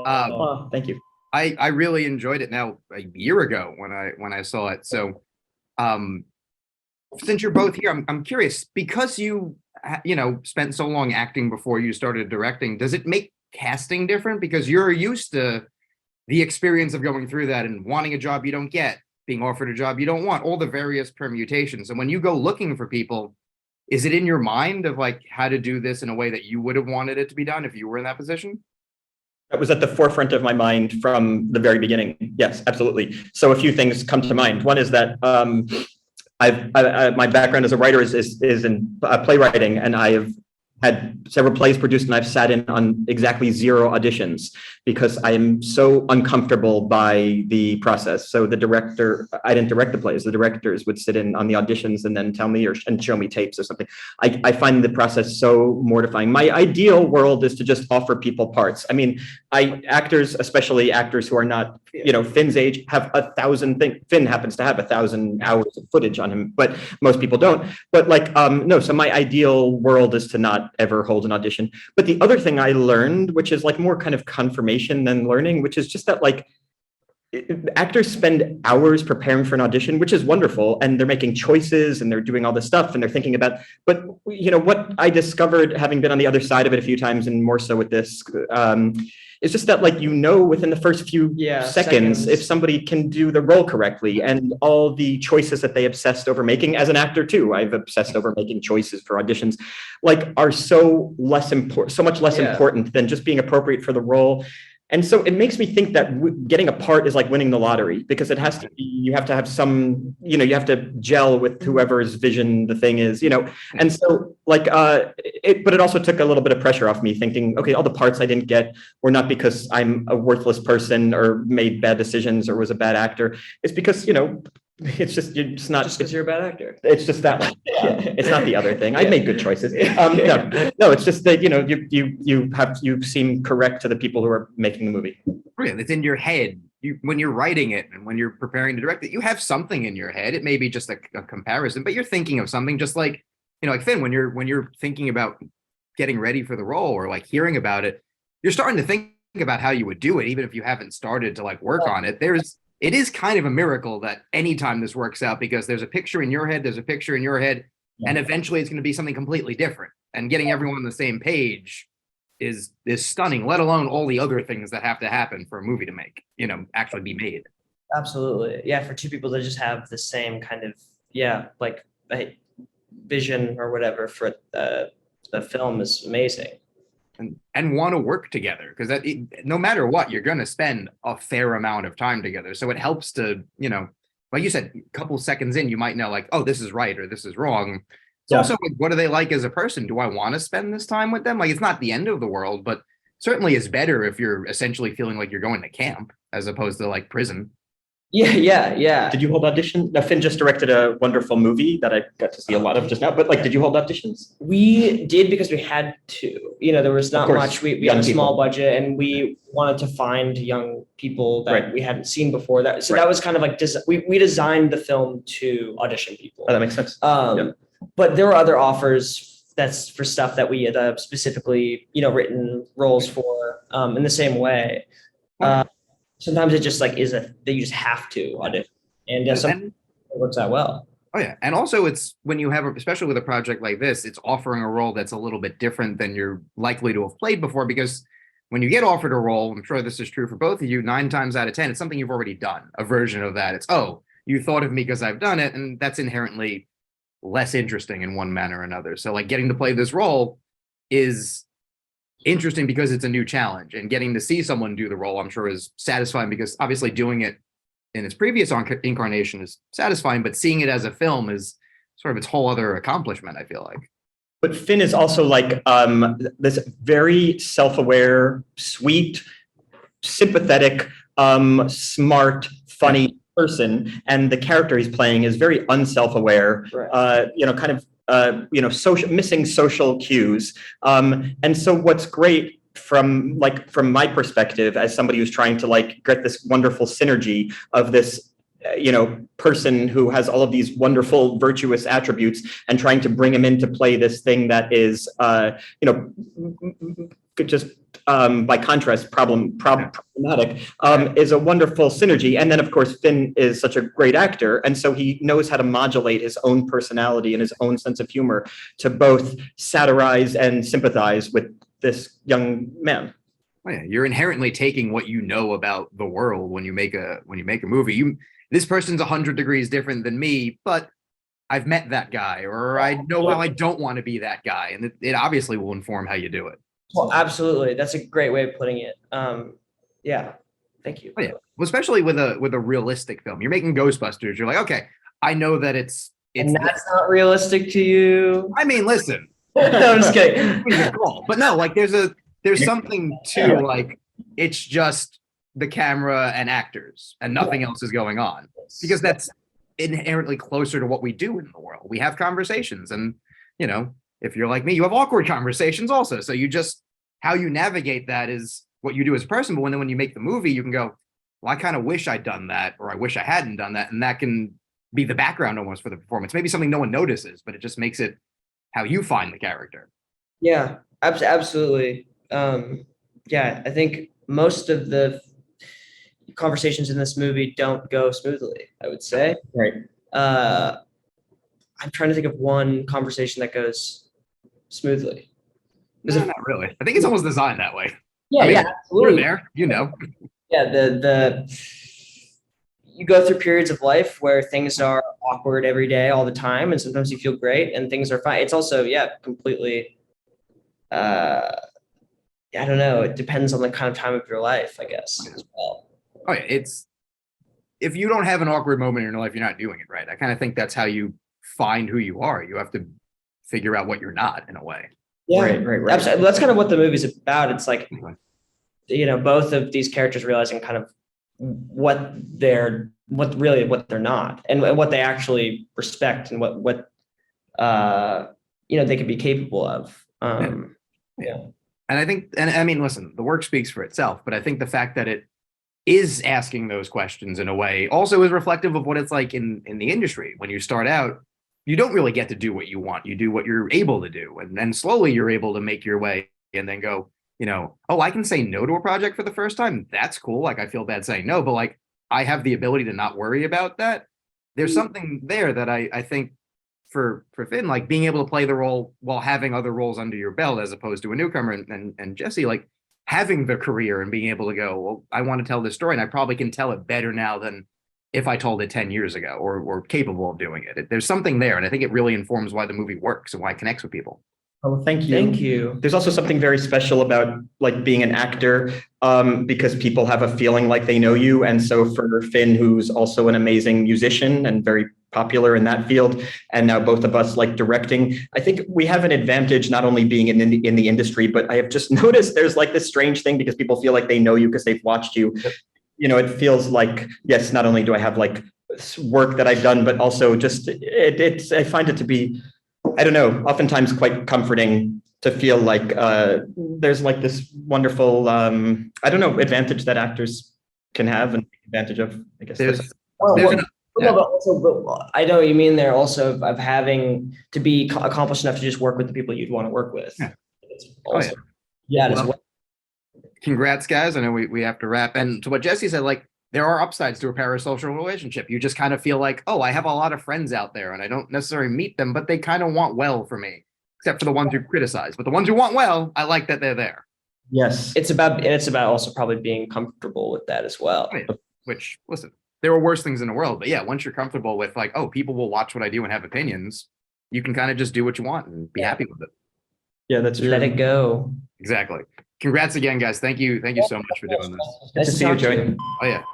Oh, thank you. I really enjoyed it now a year ago when I saw it. So um, since you're both here, I'm curious because spent so long acting before you started directing. Does it make casting different because you're used to the experience of going through that and wanting a job you don't get, being offered a job you don't want, all the various permutations. And when you go looking for people, is it in your mind of like how to do this in a way that you would have wanted it to be done if you were in that position? That was at the forefront of my mind from the very beginning. Yes, absolutely. So a few things come to mind. One is that my background as a writer is in playwriting, and I have had several plays produced, and I've sat in on exactly 0 auditions because I am so uncomfortable by the process. So the director, I didn't direct the plays, the directors would sit in on the auditions and then tell me and show me tapes or something. I find the process so mortifying. My ideal world is to just offer people parts. I mean, actors, especially actors who are not, Finn's age, have 1,000 things. Finn happens to have 1,000 hours of footage on him, but most people don't. But no, so my ideal world is to not ever hold an audition. But the other thing I learned, which is like more kind of confirmation than learning, which is just that actors spend hours preparing for an audition, which is wonderful, and they're making choices and they're doing all this stuff and they're thinking about, but what I discovered, having been on the other side of it a few times and more so with this, it's just that within the first few seconds if somebody can do the role correctly, and all the choices that they obsessed over making as an actor too. I've obsessed over making choices for auditions, are so much less important than just being appropriate for the role. And so it makes me think that getting a part is like winning the lottery, because it has to be, you have to have some, you have to gel with whoever's vision the thing is, and so but it also took a little bit of pressure off me thinking, okay, all the parts I didn't get were not because I'm a worthless person or made bad decisions or was a bad actor. It's because, it's just, it's not just because you're a bad actor. It's just that one. It's not the other thing. I made good choices. No, it's just that you seem correct to the people who are making the movie. Brilliant. It's in your head. When you're writing it and when you're preparing to direct it, you have something in your head. It may be just a comparison, but you're thinking of something just like Finn, when you're thinking about getting ready for the role or hearing about it, you're starting to think about how you would do it, even if you haven't started to work on it. It is kind of a miracle that anytime this works out, because there's a picture in your head, there's a picture in your head, and eventually it's going to be something completely different. And getting everyone on the same page is stunning, let alone all the other things that have to happen for a movie to make, actually be made. Absolutely. Yeah, for two people to just have the same kind of, vision or whatever for the film is amazing. And want to work together, because no matter what, you're going to spend a fair amount of time together. So it helps to, like you said, a couple seconds in, you might know oh, this is right or this is wrong. It's also what are they like as a person? Do I want to spend this time with them? It's not the end of the world, but certainly is better if you're essentially feeling like you're going to camp as opposed to prison. Yeah. Did you hold auditions? Now, Finn just directed a wonderful movie that I got to see a lot of just now, but did you hold auditions? We did, because we had to. There was not much. We had a small budget, and we wanted to find young people that we hadn't seen before. That was kind of we designed the film to audition people. Oh, that makes sense. But there were other offers that's for stuff that we had specifically, written roles for in the same way. Sometimes it just is that you just have to audition, and sometimes it works out well. Oh yeah, and also it's when you have, especially with a project like this, it's offering a role that's a little bit different than you're likely to have played before. Because when you get offered a role, I'm sure this is true for both of you, 9 times out of 10, it's something you've already done, a version of that. It's, oh, you thought of me because I've done it, and that's inherently less interesting in one manner or another. So getting to play this role is interesting because it's a new challenge, and getting to see someone do the role, I'm sure, is satisfying, because obviously doing it in its previous incarnation is satisfying, but seeing it as a film is sort of its whole other accomplishment, I feel like. But Finn is also this very self-aware, sweet, sympathetic, smart, funny person, and the character he's playing is very unself-aware, missing social cues. And so what's great from my perspective as somebody who's trying to get this wonderful synergy of this person who has all of these wonderful virtuous attributes, and trying to bring him in to play this thing that is just by contrast, problematic, is a wonderful synergy. And then, of course, Finn is such a great actor, and so he knows how to modulate his own personality and his own sense of humor to both satirize and sympathize with this young man. Oh, yeah, you're inherently taking what you know about the world when you make a movie. This person's 100 degrees different than me, but I've met that guy, or I know how I don't want to be that guy, and it obviously will inform how you do it. Well, absolutely. That's a great way of putting it. Yeah. Thank you. Oh, yeah. Well, especially with a realistic film. You're making Ghostbusters. You're like, okay, I know that it's and that's not realistic to you. I mean, listen. No, I'm just kidding. But no, like there's something to like, it's just the camera and actors and nothing else is going on, because that's inherently closer to what we do in the world. We have conversations, and you know, if you're like me, you have awkward conversations also. So you just, how you navigate that is what you do as a person. But when you make the movie, you can go, well, I kind of wish I'd done that, or I wish I hadn't done that. And that can be the background almost for the performance. Maybe something no one notices, but it just makes it how you find the character. Yeah, absolutely. Yeah, I think most of the conversations in this movie don't go smoothly, I would say. Right. I'm trying to think of one conversation that goes smoothly. No, not really. I think it's almost designed that way. Yeah, I mean, yeah, absolutely. We're there, you know. Yeah, you go through periods of life where things are awkward every day, all the time, and sometimes you feel great and things are fine. It's also, completely. I don't know. It depends on the kind of time of your life, I guess, as well. Oh yeah, it's, if you don't have an awkward moment in your life, you're not doing it right. I kind of think that's how you find who you are. You have to figure out what you're not, in a way. Yeah, Right. absolutely. That's kind of what the movie's about. It's like, both of these characters realizing kind of what they're not, and what they actually respect, and what they could be capable of. Yeah. And I think, and I mean, listen, the work speaks for itself, but I think the fact that it is asking those questions in a way also is reflective of what it's like in the industry. When you start out, you don't really get to do what you want. You do what you're able to do. And then slowly you're able to make your way and then go, oh, I can say no to a project for the first time. That's cool. Like, I feel bad saying no, but like, I have the ability to not worry about that. There's something there that I think for Finn, like being able to play the role while having other roles under your belt, as opposed to a newcomer, and Jesse, like having the career and being able to go, well, I want to tell this story, and I probably can tell it better now than if I told it 10 years ago, or capable of doing it. There's something there, and I think it really informs why the movie works and why it connects with people. Oh, thank you. Thank you. There's also something very special about like being an actor, because people have a feeling like they know you. And so for Finn, who's also an amazing musician and very popular in that field, and now both of us like directing, I think we have an advantage, not only being in the industry, but I have just noticed there's like this strange thing, because people feel like they know you because they've watched you. It feels like, yes, not only do I have like work that I've done, but also just I find it to be, I don't know, oftentimes quite comforting to feel like there's like this wonderful, advantage that actors can have and take advantage of, I guess. But I know what you mean there also of having to be accomplished enough to just work with the people you'd want to work with. Yeah. It's also, as well. Congrats, guys. I know we have to wrap. And to what Jesse said, like, there are upsides to a parasocial relationship. You just kind of feel like, oh, I have a lot of friends out there and I don't necessarily meet them, but they kind of want well for me, except for the ones who criticize. But the ones who want well, I like that they're there. Yes. It's about also probably being comfortable with that as well. Oh, yeah. Which, listen, there are worse things in the world. But yeah, once you're comfortable with like, oh, people will watch what I do and have opinions, you can kind of just do what you want and be happy with it. Yeah, that's true. Let it go. Exactly. Congrats again, guys. Thank you so much for doing this. Nice to see you, Joey. Oh, yeah.